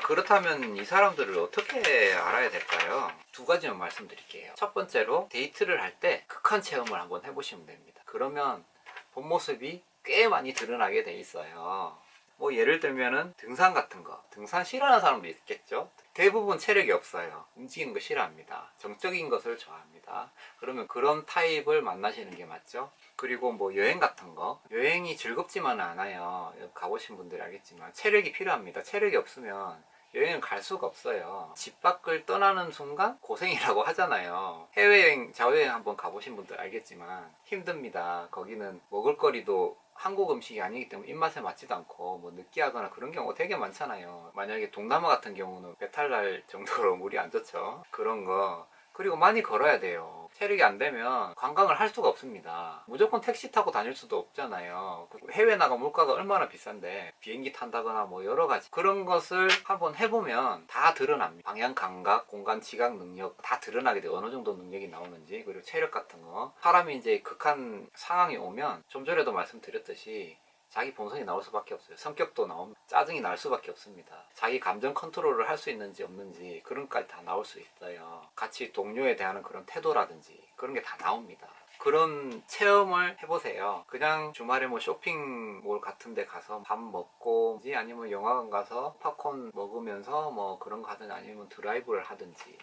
그렇다면 이 사람들을 어떻게 알아야 될까요? 두 가지만 말씀드릴게요. 첫 번째로 데이트를 할 때 극한 체험을 한번 해보시면 됩니다. 그러면 본 모습이 꽤 많이 드러나게 돼 있어요. 뭐 예를 들면은 등산 같은 거, 등산 싫어하는 사람도 있겠죠. 대부분 체력이 없어요. 움직이는 거 싫어합니다. 정적인 것을 좋아합니다. 그러면 그런 타입을 만나시는 게 맞죠. 그리고 뭐 여행 같은 거, 여행이 즐겁지만은 않아요. 가보신 분들이 알겠지만 체력이 필요합니다. 체력이 없으면 여행을 갈 수가 없어요. 집 밖을 떠나는 순간 고생이라고 하잖아요. 해외여행, 자유여행 한번 가보신 분들 알겠지만 힘듭니다. 거기는 먹을거리도 한국 음식이 아니기 때문에 입맛에 맞지도 않고 뭐 느끼하거나 그런 경우가 되게 많잖아요. 만약에 동남아 같은 경우는 배탈 날 정도로 물이 안 좋죠. 그런 거. 그리고 많이 걸어야 돼요. 체력이 안 되면 관광을 할 수가 없습니다. 무조건 택시 타고 다닐 수도 없잖아요. 해외 나가 물가가 얼마나 비싼데 비행기 탄다거나 뭐 여러 가지 그런 것을 한번 해보면 다 드러납니다. 방향 감각, 공간 지각 능력 다 드러나게 돼요. 어느 정도 능력이 나오는지. 그리고 체력 같은 거. 사람이 이제 극한 상황이 오면 좀 전에도 말씀드렸듯이 자기 본성이 나올 수밖에 없어요. 성격도 나옵니다. 짜증이 날 수밖에 없습니다. 자기 감정 컨트롤을 할 수 있는지 없는지 그런 것까지 다 나올 수 있어요. 같이 동료에 대한 그런 태도라든지 그런 게 다 나옵니다. 그런 체험을 해보세요. 그냥 주말에 뭐 쇼핑몰 같은 데 가서 밥 먹고 아니면 영화관 가서 팝콘 먹으면서 뭐 그런 거 하든지 아니면 드라이브를 하든지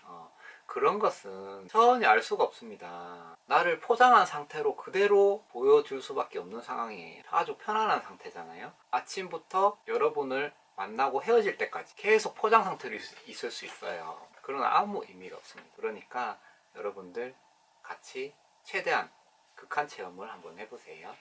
그런 것은 전혀 알 수가 없습니다. 나를 포장한 상태로 그대로 보여줄 수밖에 없는 상황이에요. 아주 편안한 상태잖아요. 아침부터 여러분을 만나고 헤어질 때까지 계속 포장 상태로 있을 수 있어요. 그런 아무 의미가 없습니다. 그러니까 여러분들 같이 최대한 극한 체험을 한번 해보세요.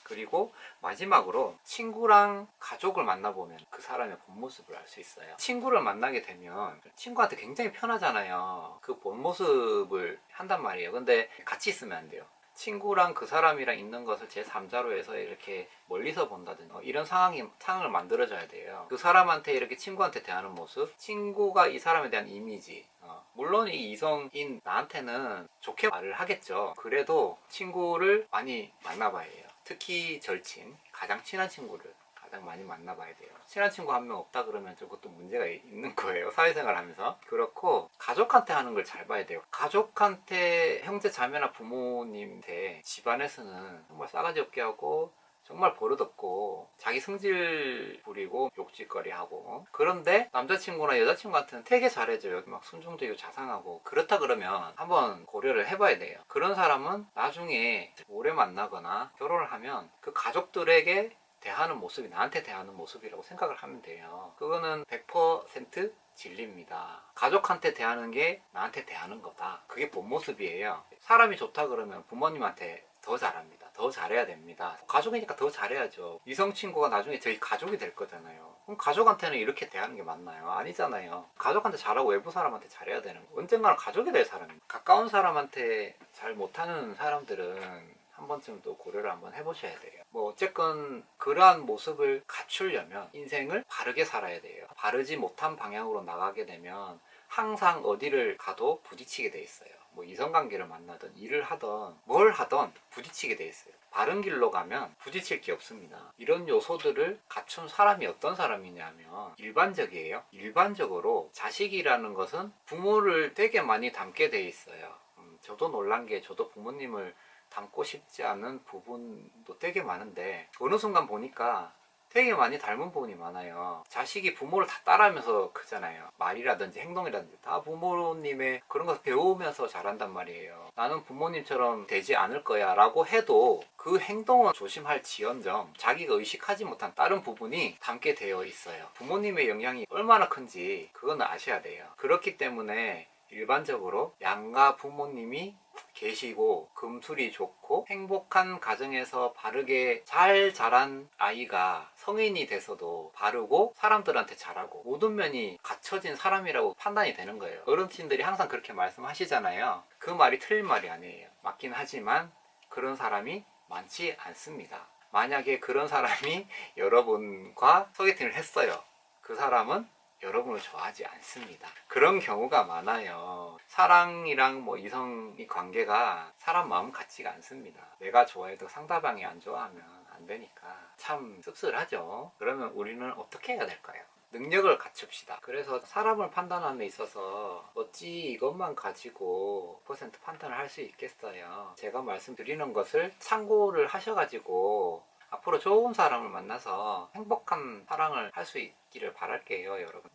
그리고 마지막으로 친구랑 가족을 만나보면 그 사람의 본 모습을 알 수 있어요. 친구를 만나게 되면 친구한테 굉장히 편하잖아요. 그 본 모습을 한단 말이에요. 근데 같이 있으면 안 돼요. 친구랑 그 사람이랑 있는 것을 제3자로 해서 이렇게 멀리서 본다든지 이런 상황을 만들어줘야 돼요. 그 사람한테 이렇게 친구한테 대하는 모습, 친구가 이 사람에 대한 이미지 물론 이 이성인 나한테는 좋게 말을 하겠죠. 그래도 친구를 많이 만나봐야 해요. 특히 절친, 가장 친한 친구를 가장 많이 만나봐야 돼요. 친한 친구 한 명 없다 그러면 저것도 문제가 있는 거예요. 사회생활 하면서. 그렇고 가족한테 하는 걸 잘 봐야 돼요. 가족한테 형제 자매나 부모님한테 집안에서는 정말 싸가지 없게 하고 정말 버릇없고 자기 성질 부리고 욕짓거리 하고 그런데 남자친구나 여자친구한테는 되게 잘해줘요. 막 순종적이고 자상하고 그렇다 그러면 한번 고려를 해봐야 돼요. 그런 사람은 나중에 오래 만나거나 결혼을 하면 그 가족들에게 대하는 모습이 나한테 대하는 모습이라고 생각을 하면 돼요. 그거는 100% 진리입니다. 가족한테 대하는 게 나한테 대하는 거다. 그게 본 모습이에요. 사람이 좋다 그러면 부모님한테 더 잘합니다. 더 잘해야 됩니다. 가족이니까 더 잘해야죠. 이성 친구가 나중에 저희 가족이 될 거잖아요. 그럼 가족한테는 이렇게 대하는 게 맞나요? 아니잖아요. 가족한테 잘하고 외부 사람한테 잘해야 되는 거. 언젠가는 가족이 될 사람입니다. 가까운 사람한테 잘 못하는 사람들은 한 번쯤 또 고려를 한번 해보셔야 돼요. 뭐 어쨌건 그러한 모습을 갖추려면 인생을 바르게 살아야 돼요. 바르지 못한 방향으로 나가게 되면 항상 어디를 가도 부딪히게 돼 있어요. 뭐 이성관계를 만나든 일을 하든 뭘 하든 부딪히게 돼 있어요. 바른 길로 가면 부딪힐 게 없습니다. 이런 요소들을 갖춘 사람이 어떤 사람이냐면 일반적이에요. 일반적으로 자식이라는 것은 부모를 되게 많이 닮게 돼 있어요. 저도 놀란 게 저도 부모님을 닮고 싶지 않은 부분도 되게 많은데 어느 순간 보니까 되게 많이 닮은 부분이 많아요. 자식이 부모를 다 따라하면서 크잖아요. 말이라든지 행동이라든지 다 부모님의 그런 거 배우면서 자란단 말이에요. 나는 부모님처럼 되지 않을 거야 라고 해도 그 행동은 조심할 지연정 자기가 의식하지 못한 다른 부분이 담게 되어 있어요. 부모님의 영향이 얼마나 큰지 그건 아셔야 돼요. 그렇기 때문에 일반적으로 양가 부모님이 계시고 금술이 좋고 행복한 가정에서 바르게 잘 자란 아이가 성인이 돼서도 바르고 사람들한테 잘하고 모든 면이 갖춰진 사람이라고 판단이 되는 거예요. 어른친들이 항상 그렇게 말씀하시잖아요. 그 말이 틀린 말이 아니에요. 맞긴 하지만 그런 사람이 많지 않습니다. 만약에 그런 사람이 여러분과 소개팅을 했어요. 그 사람은 여러분을 좋아하지 않습니다. 그런 경우가 많아요. 사랑이랑 뭐 이성의 관계가 사람 마음 같지가 않습니다. 내가 좋아해도 상대방이 안 좋아하면 안 되니까 참 씁쓸하죠. 그러면 우리는 어떻게 해야 될까요? 능력을 갖춥시다. 그래서 사람을 판단함에 있어서 어찌 이것만 가지고 퍼센트 판단을 할 수 있겠어요. 제가 말씀드리는 것을 참고를 하셔가지고 앞으로 좋은 사람을 만나서 행복한 사랑을 할 수 있기를 바랄게요, 여러분.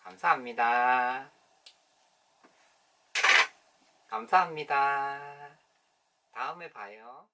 감사합니다. 감사합니다. 다음에 봐요.